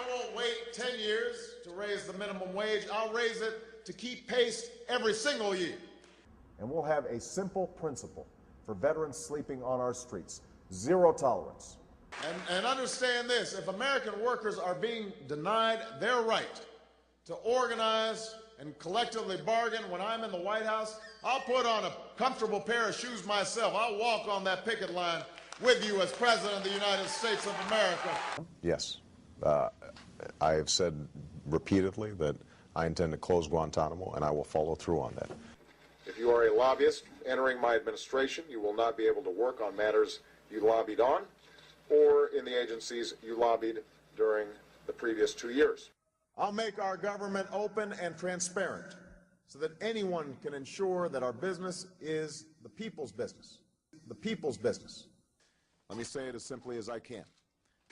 won't wait 10 years to raise the minimum wage. I'll raise it to keep pace every single year. And we'll have a simple principle for veterans sleeping on our streets: zero tolerance. And understand this, if American workers are being denied their right to organize and collectively bargain when I'm in the White House, I'll put on a comfortable pair of shoes myself. I'll walk on that picket line with you as President of the United States of America. Yes. I have said repeatedly that I intend to close Guantanamo, and I will follow through on that. If you are a lobbyist entering my administration, you will not be able to work on matters you lobbied on or in the agencies you lobbied during the previous 2 years. I'll make our government open and transparent so that anyone can ensure that our business is the people's business. The people's business. Let me say it as simply as I can.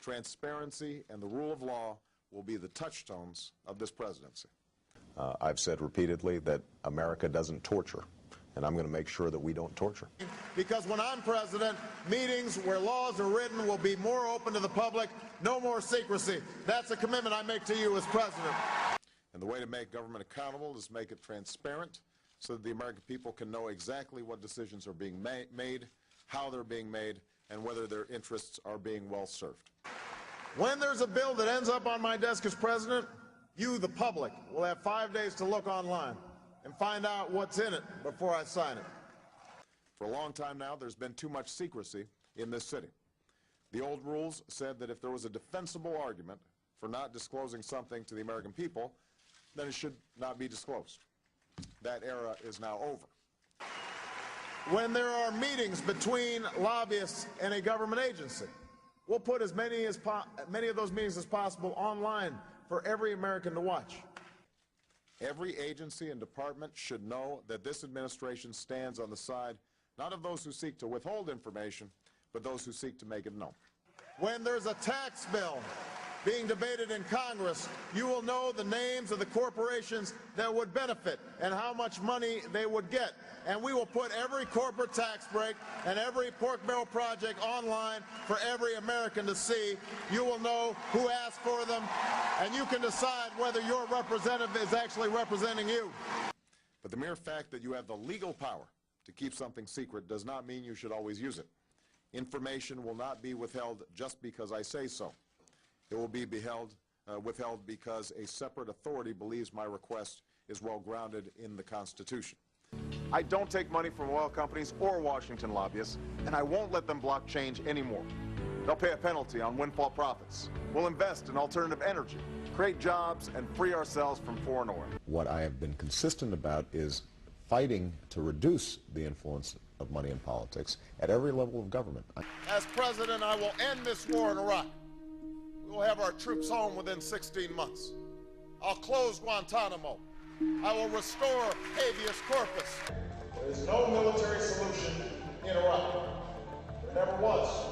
Transparency and the rule of law will be the touchstones of this presidency. I've said repeatedly that America doesn't torture, and I'm going to make sure that we don't torture. Because when I'm president, meetings where laws are written will be more open to the public, no more secrecy. That's a commitment I make to you as president. And the way to make government accountable is make it transparent so that the American people can know exactly what decisions are being made, how they're being made, and whether their interests are being well served. When there's a bill that ends up on my desk as president, you, the public, will have 5 days to look online and find out what's in it before I sign it. For a long time now, there's been too much secrecy in this city. The old rules said that if there was a defensible argument for not disclosing something to the American people, then it should not be disclosed. That era is now over. When there are meetings between lobbyists and a government agency, we'll put as many of those meetings as possible online for every American to watch. Every agency and department should know that this administration stands on the side not of those who seek to withhold information, but those who seek to make it known. When there's a tax bill being debated in Congress, you will know the names of the corporations that would benefit and how much money they would get. And we will put every corporate tax break and every pork barrel project online for every American to see. You will know who asked for them, and you can decide whether your representative is actually representing you. But the mere fact that you have the legal power to keep something secret does not mean you should always use it. Information will not be withheld just because I say so. It will be withheld because a separate authority believes my request is well grounded in the Constitution. I don't take money from oil companies or Washington lobbyists, and I won't let them block change anymore. They'll pay a penalty on windfall profits. We'll invest in alternative energy, create jobs, and free ourselves from foreign oil. What I have been consistent about is fighting to reduce the influence of money in politics at every level of government. As president, I will end this war in Iraq. We will have our troops home within 16 months. I'll close Guantanamo. I will restore habeas corpus. There is no military solution in Iraq. There never was.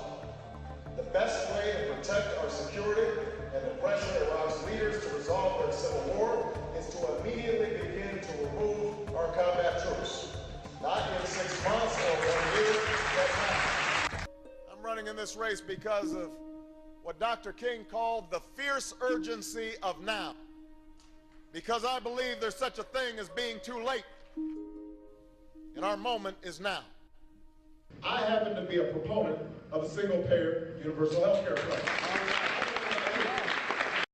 The best way to protect our security and to pressure Iraq's leaders to resolve their civil war is to immediately begin to remove our combat troops. Not in 6 months or 1 year, but now. I'm running in this race because of what Dr. King called the fierce urgency of now. Because I believe there's such a thing as being too late. And our moment is now. I happen to be a proponent of a single-payer universal health care plan.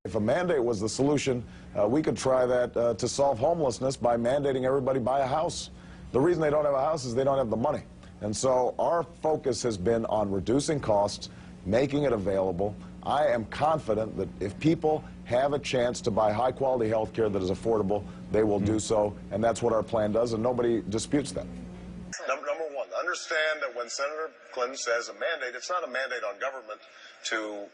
If a mandate was the solution, we could try that to solve homelessness by mandating everybody buy a house. The reason they don't have a house is they don't have the money. And so our focus has been on reducing costs, making it available. I am confident that if people have a chance to buy high-quality health care that is affordable, they will do so, and that's what our plan does, and nobody disputes that. Number one, understand that when Senator Clinton says a mandate, it's not a mandate on government to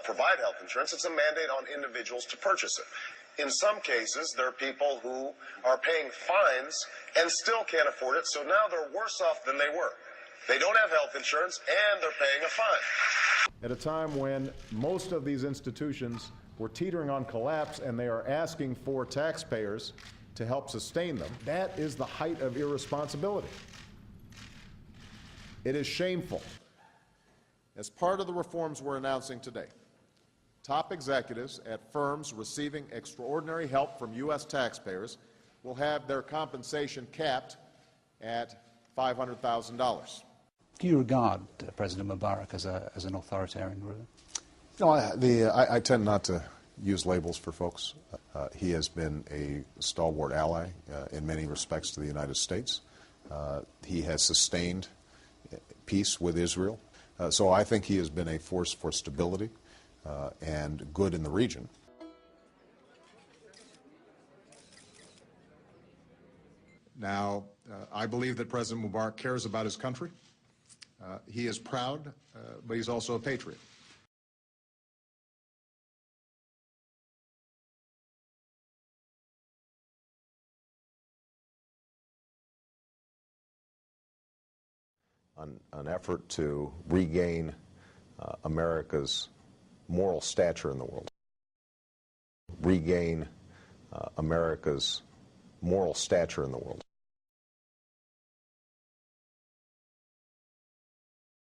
provide health insurance, it's a mandate on individuals to purchase it. In some cases, there are people who are paying fines and still can't afford it, so now they're worse off than they were. They don't have health insurance, and they're paying a fine. At a time when most of these institutions were teetering on collapse and they are asking for taxpayers to help sustain them, that is the height of irresponsibility. It is shameful. As part of the reforms we're announcing today, Top executives at firms receiving extraordinary help from U.S. taxpayers will have their compensation capped at $500,000. Do you regard President Mubarak as an authoritarian ruler? No, I tend not to use labels for folks. He has been a stalwart ally in many respects to the United States. He has sustained peace with Israel. So I think he has been a force for stability and good in the region. Now, I believe that President Mubarak cares about his country. He is proud, but he's also a patriot. An effort to regain America's moral stature in the world. Regain America's moral stature in the world.